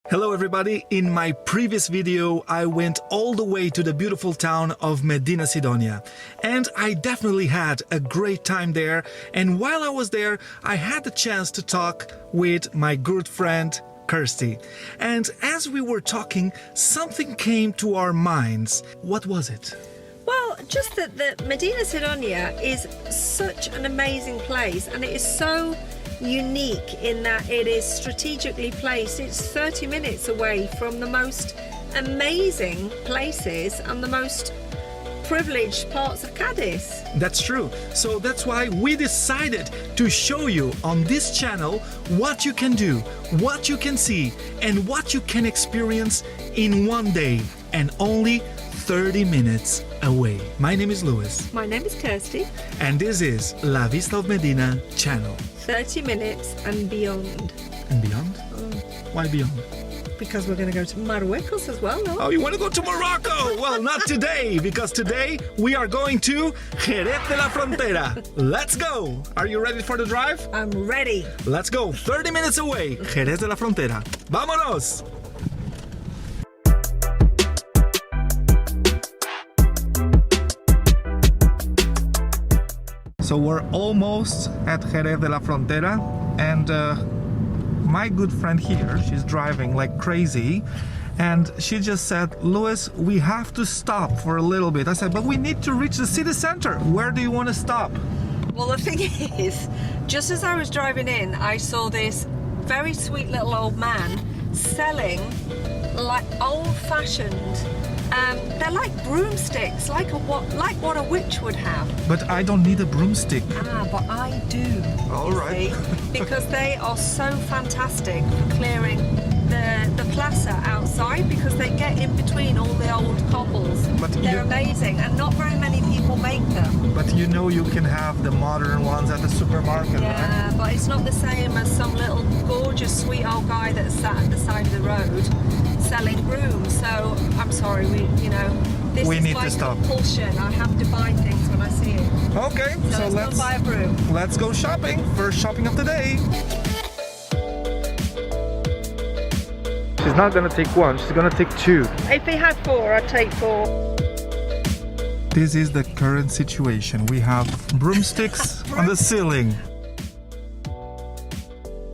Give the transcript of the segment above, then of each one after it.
Hello everybody, in my previous video I went all the way to the beautiful town of Medina Sidonia and I definitely had a great time there, and while I was there I had the chance to talk with my good friend Kirsty, and as we were talking something came to our minds. What was it? Well, just that Medina Sidonia is such an amazing place, and it is so unique in that it is strategically placed. It's 30 minutes away from the most amazing places and the most privileged parts of Cádiz. That's true. So that's why we decided to show you on this channel what you can do, what you can see, and what you can experience in one day, and only 30 minutes away. My name is Luis. My name is Kirsty. And this is La Vista of Medina channel. 30 minutes and beyond. And beyond? Why beyond? Because we're going to go to Marruecos as well, no? Oh, you want to go to Morocco? Well, not today, because today we are going to Jerez de la Frontera. Let's go! Are you ready for the drive? I'm ready. Let's go, 30 minutes away, Jerez de la Frontera. ¡Vámonos! So we're almost at Jerez de la Frontera, and my good friend here, she's driving like crazy, and she just said, Luis, we have to stop for a little bit. I said, but we need to reach the city center. Where do you want to stop? Well, the thing is, just as I was driving in, I saw this very sweet little old man selling like old-fashioned, they're like broomsticks, like what a witch would have. But I don't need a broomstick. Ah, but I do. All right. See? Because they are so fantastic for clearing the plaza outside, because they get in between all the old cobbles. But they're amazing, and not very many people make them. But you know you can have the modern ones at the supermarket, yeah, right? But it's not the same as some little gorgeous sweet old guy that sat at the side of the road selling brooms. So I'm sorry, this we is need like to stop. Compulsion. I have to buy things when I see it. Okay, so let's go buy a broom. Let's go shopping. First shopping of the day. She's not gonna take one, she's gonna take two. If he had four, I'd take four. This is the current situation. We have broomsticks on the ceiling.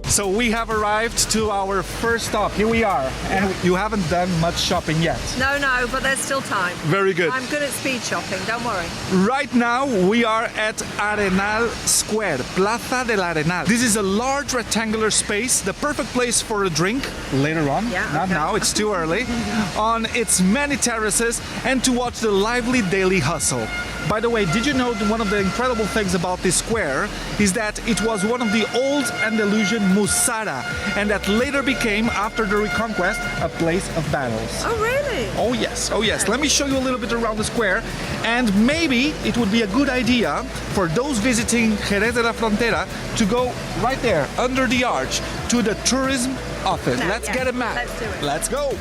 So we have arrived to our first stop. Here we are. And you haven't done much shopping yet. No, but there's still time. Very good. I'm good at speed shopping, don't worry. Right now we are at Arenal Square, Plaza del Arenal. This is a large rectangular space, the perfect place for a drink later on. Yeah, Not okay. now, it's too early. On its many terraces, and to watch the lively daily hustle. By the way, did you know that one of the incredible things about this square is that it was one of the old Andalusian Musara, and that later became, after the Reconquest, a place of battles. Oh, really? Oh yes, oh yes. Let me show you a little bit around the square, and maybe it would be a good idea for those visiting Jerez de la Frontera to go right there, under the arch, to the tourism office. No, Let's yeah, get a map. let's do it. Let's go.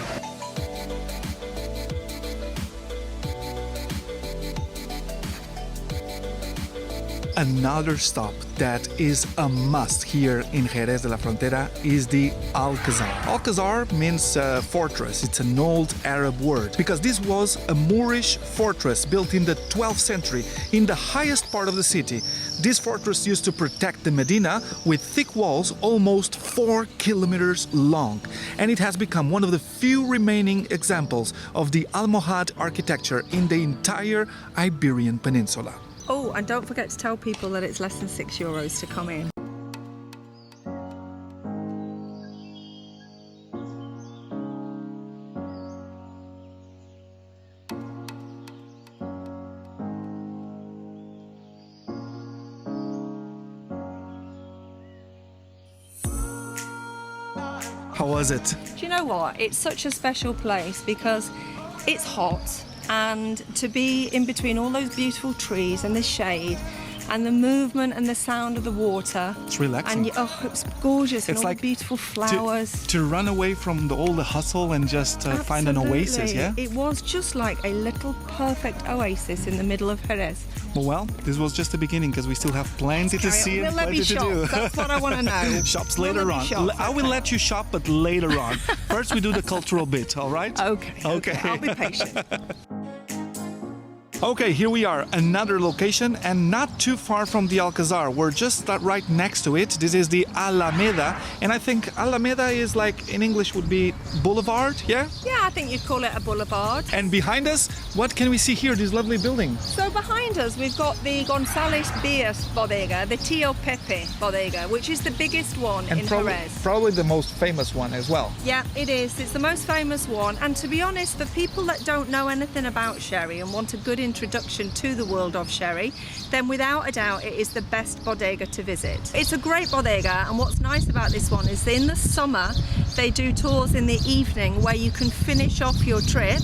Another stop that is a must here in Jerez de la Frontera is the Alcazar. Alcazar means fortress. It's an old Arab word because this was a Moorish fortress built in the 12th century in the highest part of the city. This fortress used to protect the Medina with thick walls almost 4 kilometers long, and it has become one of the few remaining examples of the Almohad architecture in the entire Iberian Peninsula. Oh, and don't forget to tell people that it's less than €6 to come in. How was it? Do you know what? It's such a special place because it's hot, and to be in between all those beautiful trees and the shade, and the movement and the sound of the water. It's relaxing. And it's gorgeous. And It's all like the beautiful flowers. to run away from all the hustle and just find an oasis, Absolutely. yeah? It was just like a little perfect oasis in the middle of Jerez. Well, this was just the beginning because we still have plenty to see and Let plenty me to shop. do. That's what I want to know. Shops Will later there be on. shops? I will let you shop, but later on. First, we do the cultural bit, all right? Okay. I'll be patient. Okay, here we are, another location and not too far from the Alcazar. We're just right next to it. This is the Alameda, and I think Alameda is like, in English would be boulevard, yeah? Yeah, I think you'd call it a boulevard. And behind us, what can we see here, this lovely building? So behind us, we've got the González Bias bodega, the Tío Pepe bodega, which is the biggest one in Jerez. Probably the most famous one as well. Yeah, it is. It's the most famous one. And to be honest, for people that don't know anything about sherry and want a good introduction to the world of sherry, then without a doubt it is the best bodega to visit. It's a great bodega, and what's nice about this one is in the summer they do tours in the evening where you can finish off your trip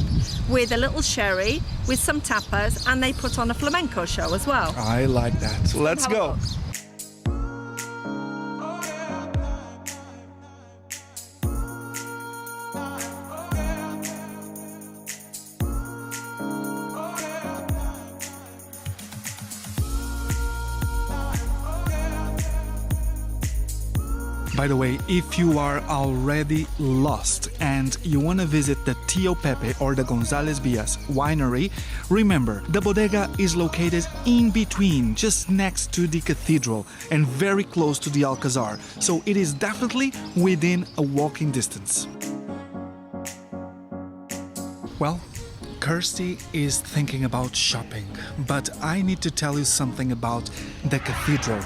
with a little sherry, with some tapas, and they put on a flamenco show as well. I like that. So let's go. By the way, if you are already lost and you want to visit the Tío Pepe or the González Bias winery, remember, the bodega is located in between, just next to the cathedral and very close to the Alcazar, so it is definitely within a walking distance. Well, Kirsty is thinking about shopping, but I need to tell you something about the cathedral,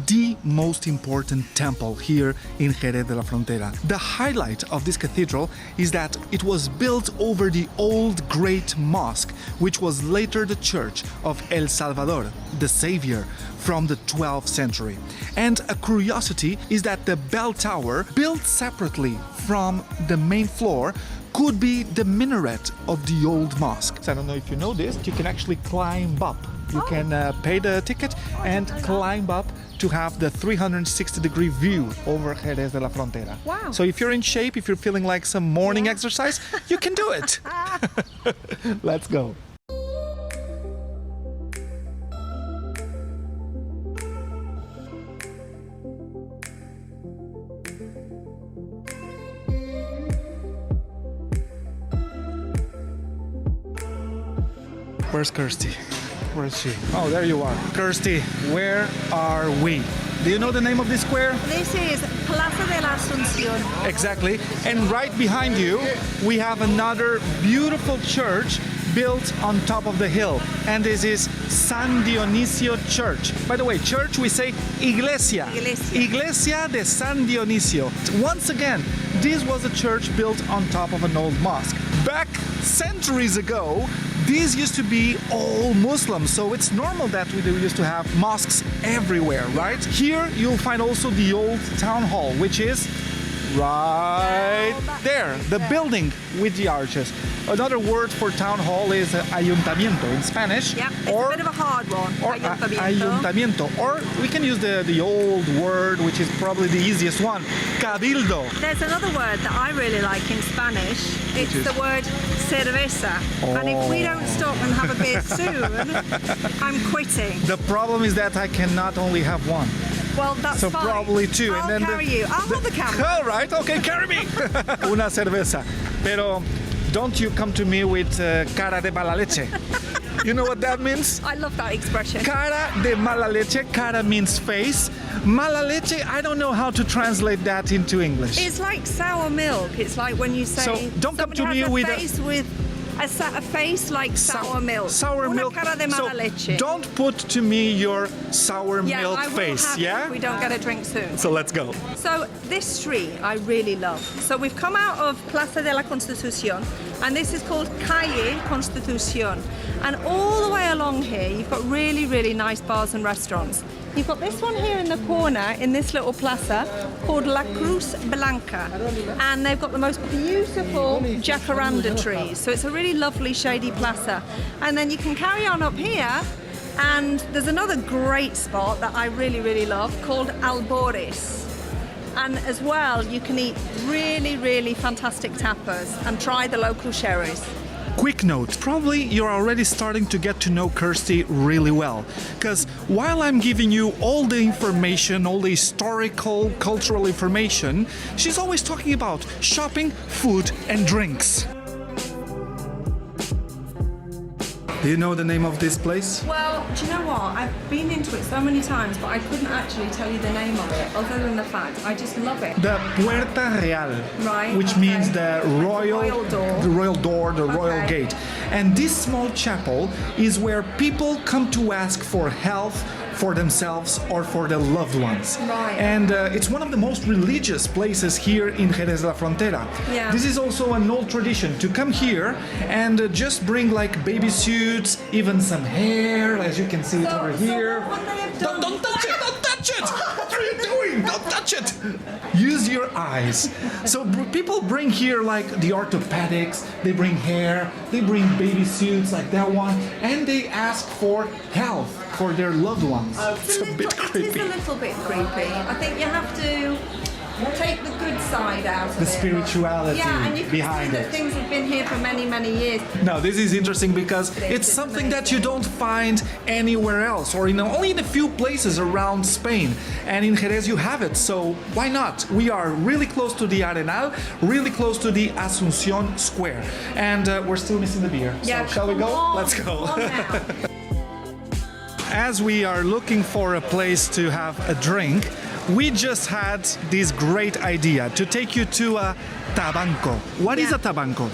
the most important temple here in Jerez de la Frontera. The highlight of this cathedral is that it was built over the old Great Mosque, which was later the Church of El Salvador, the Savior, from the 12th century. And a curiosity is that the bell tower, built separately from the main floor, could be the minaret of the old mosque. So I don't know if you know this, you can actually climb up. You can pay the ticket and climb up to have the 360-degree view over Jerez de la Frontera. Wow. So if you're in shape, if you're feeling like some morning exercise, you can do it. Let's go. Where's Kirsty? Where is she? Oh, there you are. Kirsty, where are we? Do you know the name of this square? This is Plaza de la Asunción. Exactly. And right behind you, we have another beautiful church built on top of the hill. And this is San Dionisio Church. By the way, church, we say Iglesia. Iglesia de San Dionisio. Once again, this was a church built on top of an old mosque. Back centuries ago, these used to be all Muslims, so it's normal that we used to have mosques everywhere, right? Here you'll find also the old town hall, which is right there, the building with the arches. Another word for town hall is ayuntamiento in Spanish. Yep, it's a bit of a hard one. Or ayuntamiento. Or we can use the old word, which is probably the easiest one, cabildo. There's another word that I really like in Spanish. It's the word cerveza. And if we don't stop and have a beer soon, I'm quitting. The problem is that I cannot only have one. Well, that's so fine. probably two. I'll and then carry you. I'll hold the camera. All right, okay, carry me. Una cerveza. Pero don't you come to me with cara de mala leche. You know what that means? I love that expression. Cara de mala leche. Cara means face. Mala leche, I don't know how to translate that into English. It's like sour milk. It's like when you say so don't come to me with a face like sour milk. Sour Una milk. cara de mala leche. Don't put to me your sour milk I will face, have yeah? it if we don't get a drink soon. So let's go. So this street I really love. So we've come out of Plaza de la Constitución, and this is called Calle Constitución. And all the way along here, you've got really, really nice bars and restaurants. You've got this one here in the corner, in this little plaza, called La Cruz Blanca. And they've got the most beautiful jacaranda trees. So it's a really lovely, shady plaza. And then you can carry on up here And there's another great spot that I really, really love called Albores. And as well, you can eat really, really fantastic tapas and try the local sherries. Quick note, probably you're already starting to get to know Kirsty really well, because while I'm giving you all the information, all the historical, cultural information, she's always talking about shopping, food and drinks. Do you know the name of this place? Well, do you know what? I've been into it so many times, but I couldn't actually tell you the name of it, other than the fact I just love it. The Puerta Real, Right, which okay. means the royal door. the royal door, the royal Okay. gate. And this small chapel is where people come to ask for health for themselves or for their loved ones. Right. And it's one of the most religious places here in Jerez de la Frontera. Yeah. This is also an old tradition to come here and just bring like baby suits, even some hair, as you can see it over here. What they have done? Don't touch it! Don't touch it! What are you doing? Don't touch it! Use your eyes. So people bring here like the orthopedics, they bring hair, they bring baby suits like that one, and they ask for health for their loved ones. It's a bit It creepy. is a little bit creepy. I think you have to take the good side out of The it. spirituality Yeah, and you can behind see that it. things have been here for many, many years. No, this is interesting because it's something that you don't find anywhere else, or only in a few places around Spain. And in Jerez you have it, so why not? We are really close to the Arenal, really close to the Asunción Square, and we're still missing the beer. Yeah, so shall we come go? on, Let's go. come on now. As we are looking for a place to have a drink, we just had this great idea to take you to a tabanco. What is Yeah. a tabanco?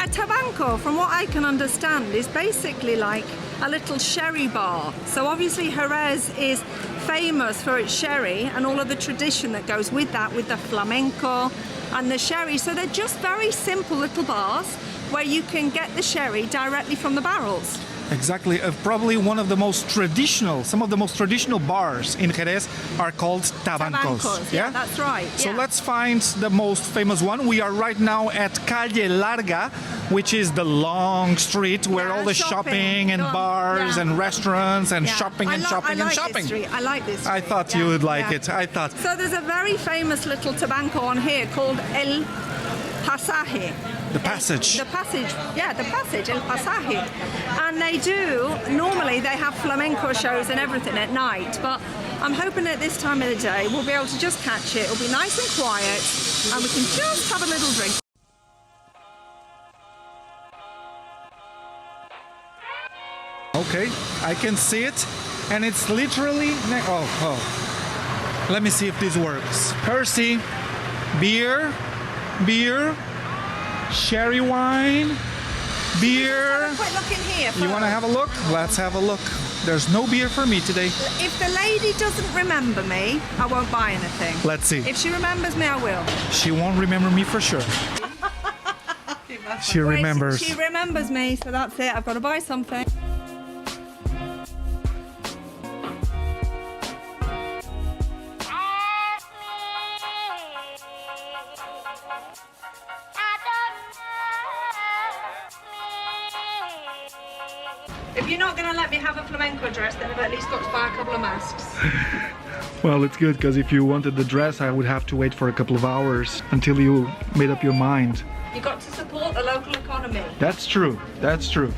A tabanco, from what I can understand, is basically like a little sherry bar. So obviously Jerez is famous for its sherry and all of the tradition that goes with that, with the flamenco and the sherry. So they're just very simple little bars where you can get the sherry directly from the barrels. Exactly, probably one of the most traditional, some of the most traditional bars in Jerez are called tabancos. Yeah, that's right. So yeah. let's find the most famous one. We are right now at Calle Larga, which is the long street where Yeah, all the shopping and bars Yeah. and restaurants and Yeah. shopping and shopping I and like shopping. This street. I like this street. I thought you Yeah, would like yeah. it. I thought. So there's a very famous little tabanco on here called El Pasaje. The passage. The passage, yeah, the passage, El Pasaje. And they do, normally they have flamenco shows and everything at night, but I'm hoping at this time of the day we'll be able to just catch it. It'll be nice and quiet and we can just have a little drink. Okay, I can see it, and it's literally. Oh. Let me see if this works. Percy, beer, sherry wine, beer. Quick look in here. You want to have a look? Let's have a look. There's no beer for me today. If the lady doesn't remember me, I won't buy anything. Let's see. If she remembers me, I will. She won't remember me for sure. She remembers. She remembers me, so that's it. I've got to buy something. If you're not going to let me have a flamenco dress, then I've at least got to buy a couple of masks. Well, it's good because if you wanted the dress, I would have to wait for a couple of hours until you made up your mind. You've got to support the local economy. That's true. That's true.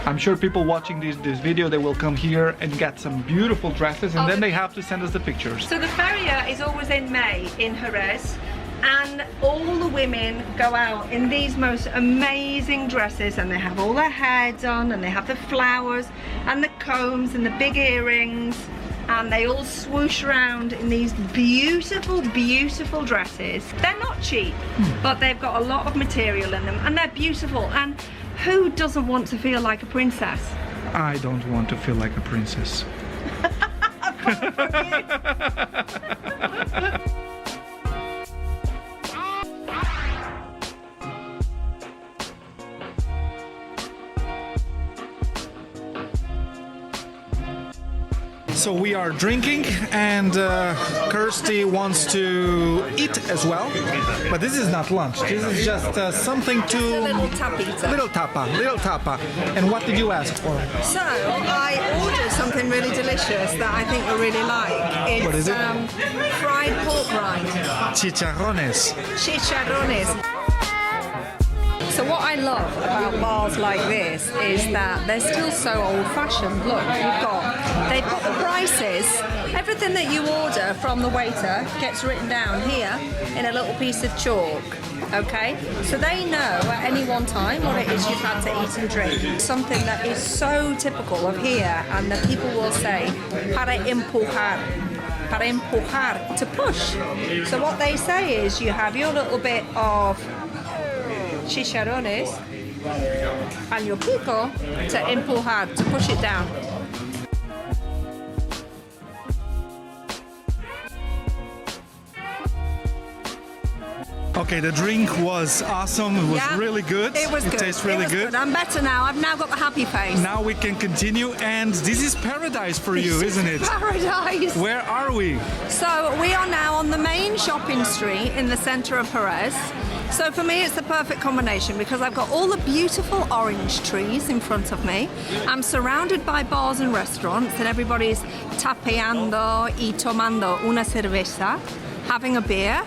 I'm sure people watching this video, they will come here and get some beautiful dresses, and then they have to send us the pictures. So the feria is always in May in Jerez, and all the women go out in these most amazing dresses, and they have all their hair done, and they have the flowers and the combs and the big earrings, and they all swoosh around in these beautiful, beautiful dresses. They're not cheap, but they've got a lot of material in them, and they're beautiful. And who doesn't want to feel like a princess? I don't want to feel like a princess. So we are drinking, and Kirsty wants to eat as well. But this is not lunch. This is just something to... Just a little tapita. Little tapa. And what did you ask for? So I ordered something really delicious that I think you'll really like. It's, What is it? Fried pork rind. Chicharrones. Chicharrones. So what I love about bars like this is that they're still so old-fashioned. Look, they've got the prices. Everything that you order from the waiter gets written down here in a little piece of chalk. Okay, so they know at any one time what it is you've had to eat and drink. Something that is so typical of here, and that people will say, para empujar, to push. So what they say is you have your little bit of chicharrones and your pico to empujar, to push it down. Okay, the drink was awesome. It was really good. It was good. It tastes really good. I'm better now. I've now got the happy face. Now we can continue, and this is paradise for you, isn't it? Paradise. Where are we? So we are now on the main shopping street in the centre of Jerez. So for me it's the perfect combination because I've got all the beautiful orange trees in front of me. I'm surrounded by bars and restaurants, and everybody's tapeando y tomando una cerveza, having a beer.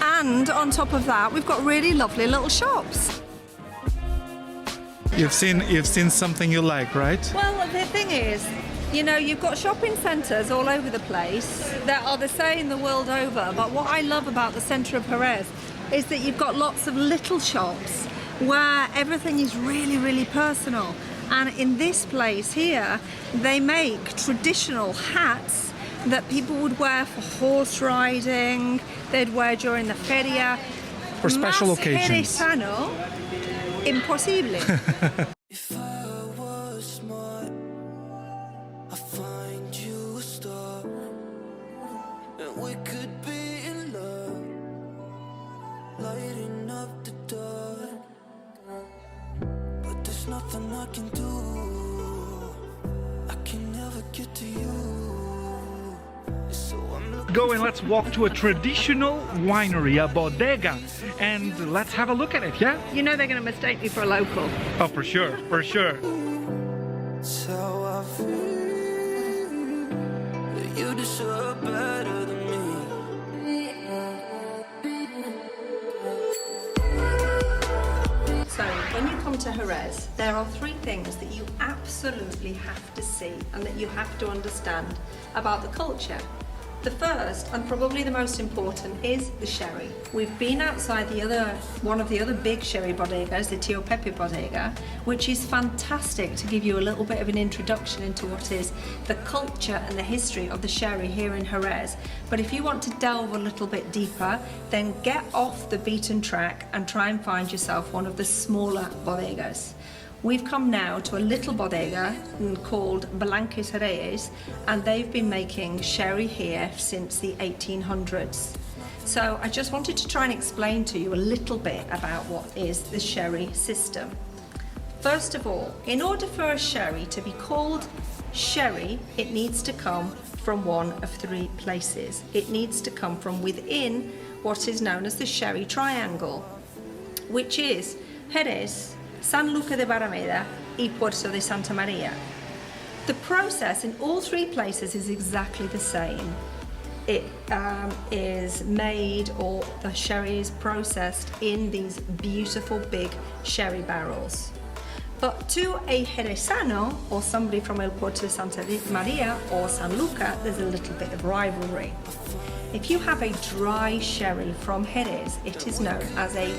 And on top of that, we've got really lovely little shops. You've seen something you like, right? Well, the thing is, you know, you've got shopping centres all over the place that are the same the world over. But what I love about the centre of Jerez is that you've got lots of little shops where everything is really, really personal. And in this place here, they make traditional hats that people would wear for horse riding, they'd wear during the feria. For special occasions. Jerezano, imposible. If I was smart, I'd find you a star, and we could be in love, lighting up the dark. But there's nothing I can do, I can never get to you. Go and let's walk to a traditional winery, a bodega, and let's have a look at it, yeah? You know they're going to mistake me for a local. Oh, for sure, for sure. That's how I feel, that you deserve better than me. So when you come to Jerez, there are three things that you absolutely have to see and that you have to understand about the culture. The first, and probably the most important, is the sherry. We've been outside one of the other big sherry bodegas, the Tio Pepe bodega, which is fantastic to give you a little bit of an introduction into what is the culture and the history of the sherry here in Jerez. But if you want to delve a little bit deeper, then get off the beaten track and try and find yourself one of the smaller bodegas. We've come now to a little bodega called Blanques Reyes, and they've been making sherry here since the 1800s. So I just wanted to try and explain to you a little bit about what is the sherry system. First of all, in order for a sherry to be called sherry, it needs to come from one of three places. It needs to come from within what is known as the sherry triangle, which is Jerez, Sanlúcar de Barrameda y Puerto de Santa Maria. The process in all three places is exactly the same. It is made, or the sherry is processed in these beautiful big sherry barrels. But to a Jerezano, or somebody from El Puerto de Santa Maria or Sanlúcar, there's a little bit of rivalry. If you have a dry sherry from Jerez, it is known as a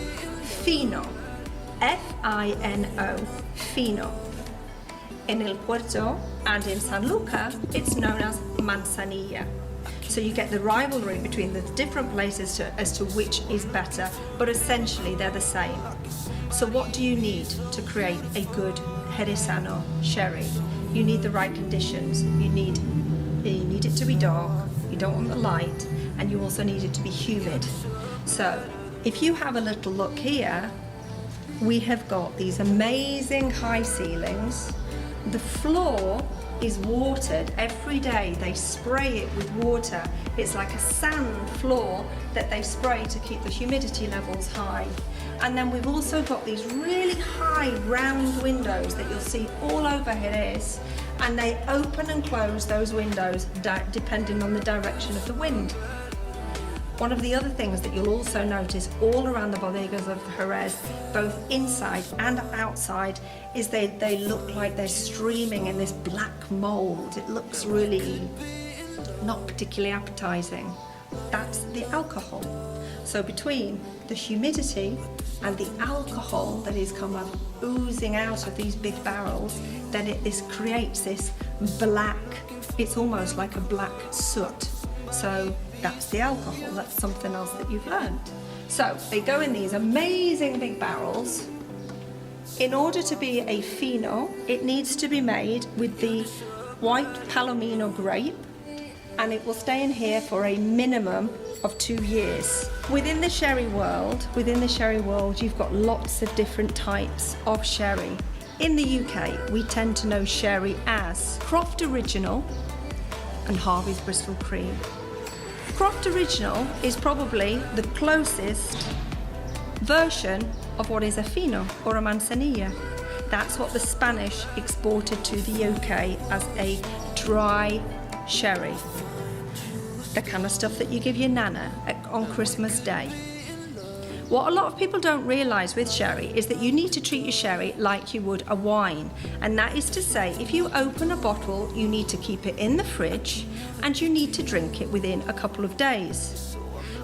fino. F-I-N-O, fino. In El Puerto and in Sanlúcar, it's known as manzanilla. So you get the rivalry between the different places as to which is better, but essentially they're the same. So what do you need to create a good Jerezano sherry? You need the right conditions. You need it to be dark, you don't want the light, and you also need it to be humid. So if you have a little look here, we have got these amazing high ceilings The floor is watered every day. They spray it with water. It's like a sand floor that they spray to keep the humidity levels high. And then we've also got these really high round windows that you'll see all over Jerez, and they open and close those windows depending on the direction of the wind. One of the other things that you'll also notice all around the bodegas of Jerez, both inside and outside, is they look like they're streaming in this black mold. It looks really not particularly appetizing. That's the alcohol. So between the humidity and the alcohol that is kind of oozing out of these big barrels, then this creates this black, it's almost like a black soot. So that's the alcohol. That's something else that you've learned. So they go in these amazing big barrels. In order to be a fino, it needs to be made with the white Palomino grape, and it will stay in here for a minimum of 2 years. Within the sherry world, you've got lots of different types of sherry. In the UK, we tend to know sherry as Croft Original and Harvey's Bristol Cream. Croft Original is probably the closest version of what is a fino or a manzanilla. That's what the Spanish exported to the UK as a dry sherry. The kind of stuff that you give your nana on Christmas Day. What a lot of people don't realise with sherry is that you need to treat your sherry like you would a wine. And that is to say, if you open a bottle, you need to keep it in the fridge and you need to drink it within a couple of days.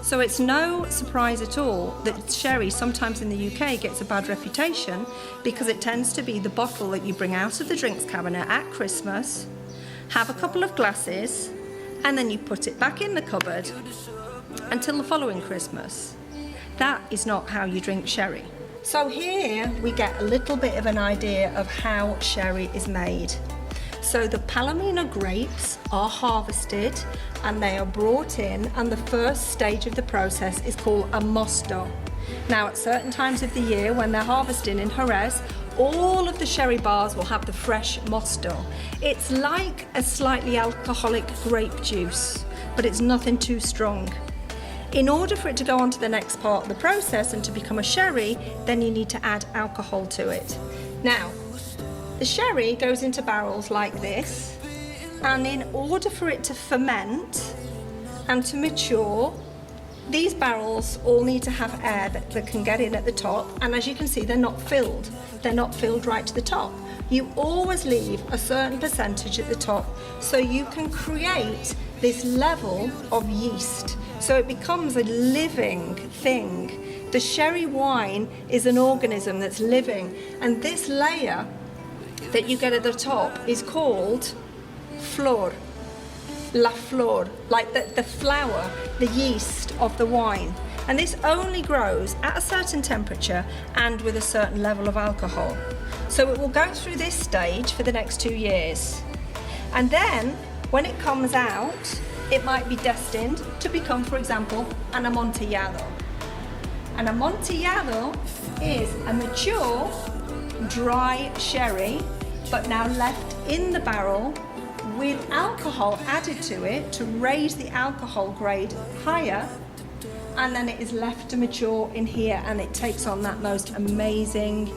So it's no surprise at all that sherry sometimes in the UK gets a bad reputation, because it tends to be the bottle that you bring out of the drinks cabinet at Christmas, have a couple of glasses, and then you put it back in the cupboard until the following Christmas. That is not how you drink sherry. So here we get a little bit of an idea of how sherry is made. So the Palomino grapes are harvested and they are brought in, and the first stage of the process is called a mosto. Now at certain times of the year when they're harvesting in Jerez, all of the sherry bars will have the fresh mosto. It's like a slightly alcoholic grape juice, but it's nothing too strong. In order for it to go on to the next part of the process and to become a sherry, then you need to add alcohol to it. Now, the sherry goes into barrels like this, and in order for it to ferment and to mature, these barrels all need to have air that can get in at the top, and as you can see, they're not filled. They're not filled right to the top. You always leave a certain percentage at the top so you can create this level of yeast. So it becomes a living thing. The sherry wine is an organism that's living, and this layer that you get at the top is called flor. La flor, like the flower, the yeast of the wine. And this only grows at a certain temperature and with a certain level of alcohol. So it will go through this stage for the next 2 years. And then when it comes out, it might be destined to become, for example, an amontillado. An amontillado is a mature, dry sherry, but now left in the barrel with alcohol added to it to raise the alcohol grade higher, and then it is left to mature in here, and it takes on that most amazing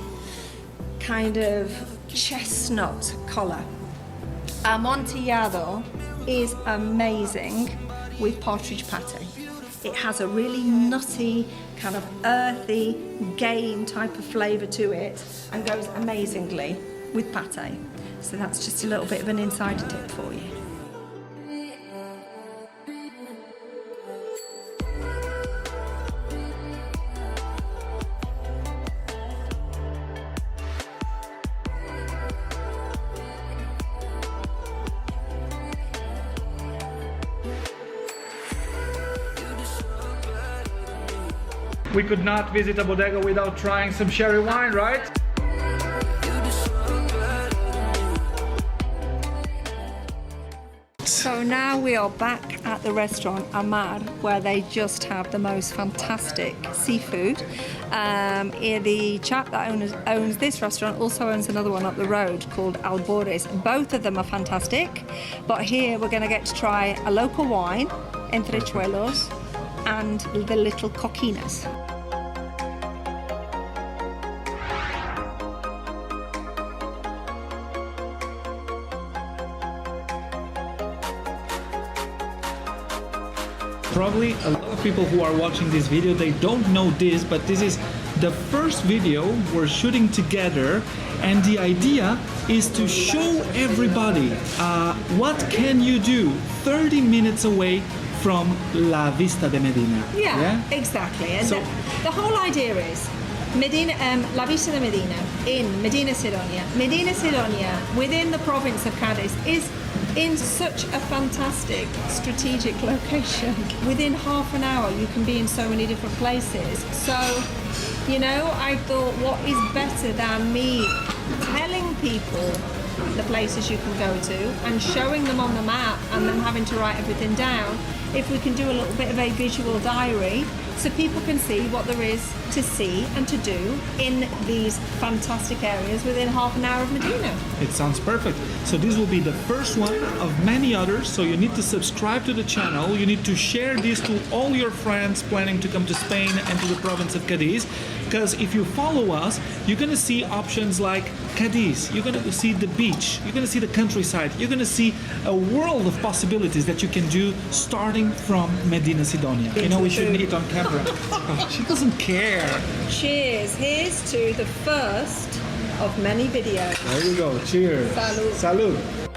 kind of chestnut colour. Amontillado is amazing with partridge pate. It has a really nutty, kind of earthy, game type of flavour to it, and goes amazingly with pate. So that's just a little bit of an insider tip for you. We could not visit a bodega without trying some sherry wine, right? So now we are back at the restaurant Amar, where they just have the most fantastic seafood. The chap that owns this restaurant also owns another one up the road called Albores. Both of them are fantastic, but here we're going to get to try a local wine, entrechuelos, and the little coquinas. Probably a lot of people who are watching this video, they don't know this, but this is the first video we're shooting together, and the idea is to show everybody what can you do 30 minutes away from La Vista de Medina. Yeah? Exactly. And So- the whole idea is Medina, La Vista de Medina in Medina Sidonia. Medina Sidonia within the province of Cádiz is in such a fantastic strategic location. Within half an hour you can be in so many different places. So, you know, I thought what is better than me telling people the places you can go to and showing them on the map and then having to write everything down, if we can do a little bit of a visual diary so people can see what there is to see and to do in these fantastic areas within half an hour of Medina. It sounds perfect. So this will be the first one of many others. So you need to subscribe to the channel. You need to share this to all your friends planning to come to Spain and to the province of Cádiz. Because if you follow us, you're going to see options like Cádiz. You're going to see the beach. You're going to see the countryside. You're going to see a world of possibilities that you can do starting from Medina Sidonia. You know, we shouldn't eat on camera. Oh, she doesn't care. Cheers. Here's to the first of many videos. There you go. Cheers. Salud. Salud.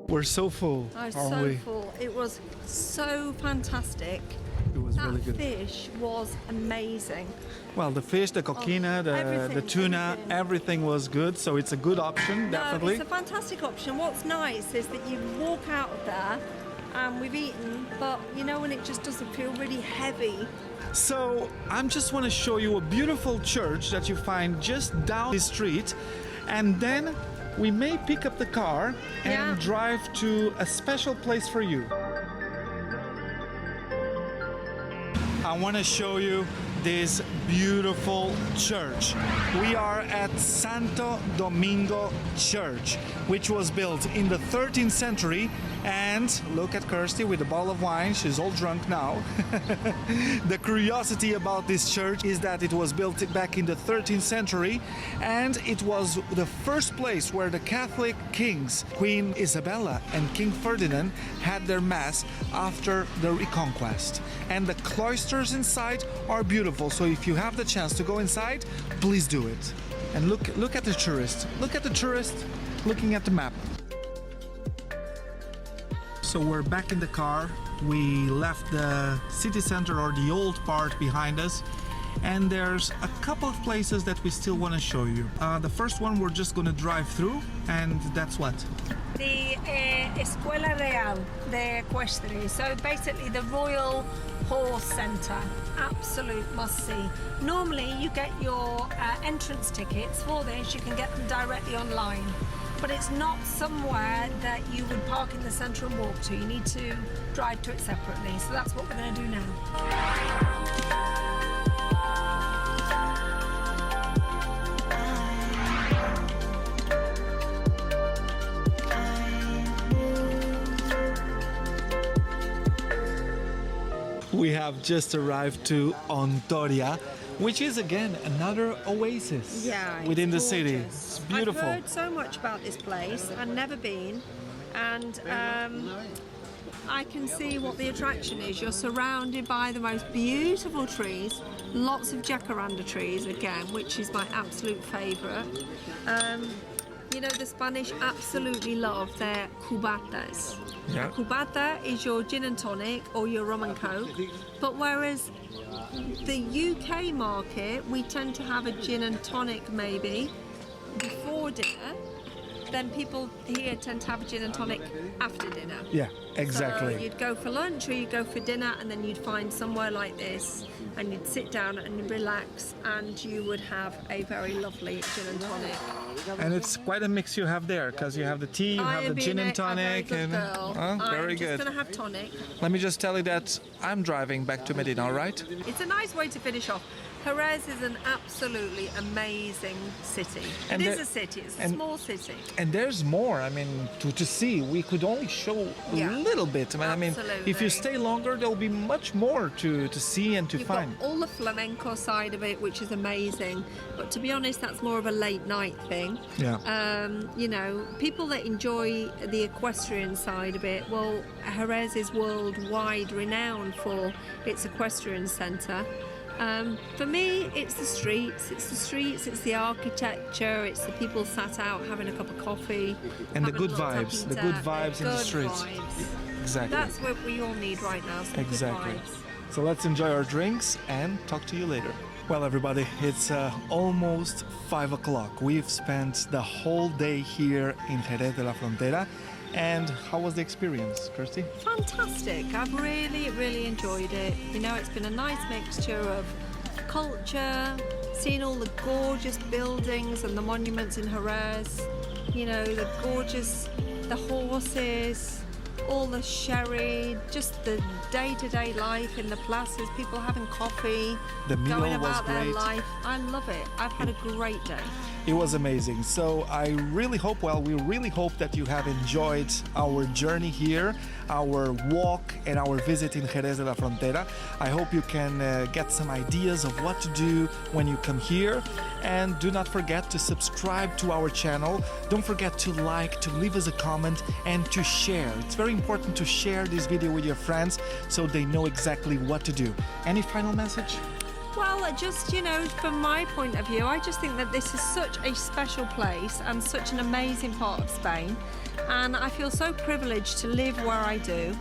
We're so full, I was aren't so we? full. It was so fantastic. It was That really good. fish was amazing. Well, the fish, the coquina, the everything, tuna, everything was good. So it's a good option, No, definitely. it's a fantastic option. What's nice is that you walk out of there and we've eaten, but you know when it just doesn't feel really heavy. So I just want to show you a beautiful church that you find just down the street, and then we may pick up the car and Yeah. drive to a special place for you. I want to show you this beautiful church. We are at Santo Domingo Church, which was built in the 13th century. And look at Kirsty with a bottle of wine. She's all drunk now. The curiosity about this church is that it was built back in the 13th century, and it was the first place where the Catholic kings, Queen Isabella and King Ferdinand, had their mass after the Reconquest. And the cloisters inside are beautiful, so if you have the chance to go inside, please do it. And look at the tourist. Look at the tourist looking at the map. So we're back in the car. We left the city center, or the old part, behind us, and there's a couple of places that we still want to show you. The first one we're just going to drive through, and that's what? The Escuela Real de Equestre, so basically the Royal Horse Centre, absolute must see. Normally you get your entrance tickets for this, you can get them directly online, but it's not somewhere that you would park in the centre and walk to. You need to drive to it separately, so that's what we're going to do now. We have just arrived to Ontoria, which is again another oasis within the city. It's beautiful. I've heard so much about this place. I've never been, and I can see what the attraction is. You're surrounded by the most beautiful trees, lots of jacaranda trees again, which is my absolute favourite. You know, the Spanish absolutely love their cubatas. Yeah. A cubata is your gin and tonic or your rum and coke, but whereas the UK market, we tend to have a gin and tonic maybe before dinner, then people here tend to have a gin and tonic after dinner. Yeah, exactly. So you'd go for lunch or you'd go for dinner, and then you'd find somewhere like this and you'd sit down and relax, and you would have a very lovely gin and tonic. And it's quite a mix you have there, because you have the tea, you have the gin and tonic, and very I'm good. just gonna have tonic. Let me just tell you that I'm driving back to Medina, all right? It's a nice way to finish off. Jerez is an absolutely amazing city. And it is the- a city, it's a and- small city. And there's more, I mean, to see. We could only show a Yeah. little bit. I mean, if Absolutely. you stay longer, there'll be much more to see and to You've find. got all the flamenco side of it, which is amazing. But to be honest, that's more of a late night thing. Yeah. You know, people that enjoy the equestrian side of it, well, Jerez is worldwide renowned for its equestrian centre. For me, it's the streets, it's the architecture, it's the people sat out having a cup of coffee. And the having a good little vibes, the tapping good tap. vibes in the Good streets. vibes. Exactly. That's what we all need right now, some Exactly. good vibes. So let's enjoy our drinks and talk to you later. Well, everybody, it's almost 5 o'clock. We've spent the whole day here in Jerez de la Frontera. And how was the experience, Kirsty? Fantastic. I've really enjoyed it. You know, it's been a nice mixture of culture, seeing all the gorgeous buildings and the monuments in Jerez, you know, the horses, all the sherry, just the day-to-day life in the plazas, people having coffee, The meal going was about their great. life. I love it. I've had a great day. It was amazing. So we really hope that you have enjoyed our journey here, our walk and our visit in Jerez de la Frontera. I hope you can get some ideas of what to do when you come here. And do not forget to subscribe to our channel. Don't forget to like, to leave us a comment, and to share. It's very important to share this video with your friends so they know exactly what to do. Any final message? Well, just, you know, from my point of view, I just think that this is such a special place and such an amazing part of Spain. And I feel so privileged to live where I do.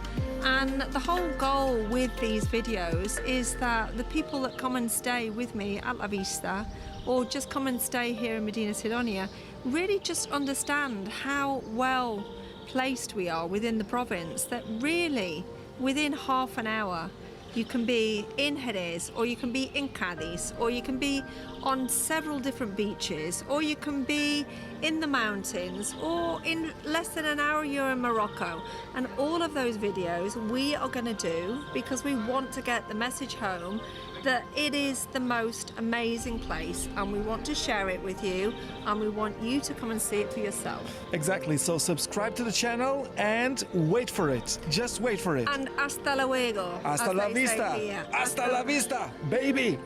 And the whole goal with these videos is that the people that come and stay with me at La Vista, or just come and stay here in Medina Sidonia, really just understand how well placed we are within the province, that really within half an hour you can be in Jerez, or you can be in Cádiz, or you can be on several different beaches, or you can be in the mountains, or in less than an hour you're in Morocco. And all of those videos we are going to do because we want to get the message home that it is the most amazing place, and we want to share it with you, and we want you to come and see it for yourself. Exactly. So subscribe to the channel and wait for it. Just wait for it. And hasta luego. Hasta as la they say vista. here. Hasta la vista, baby.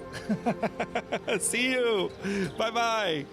See you. Bye bye.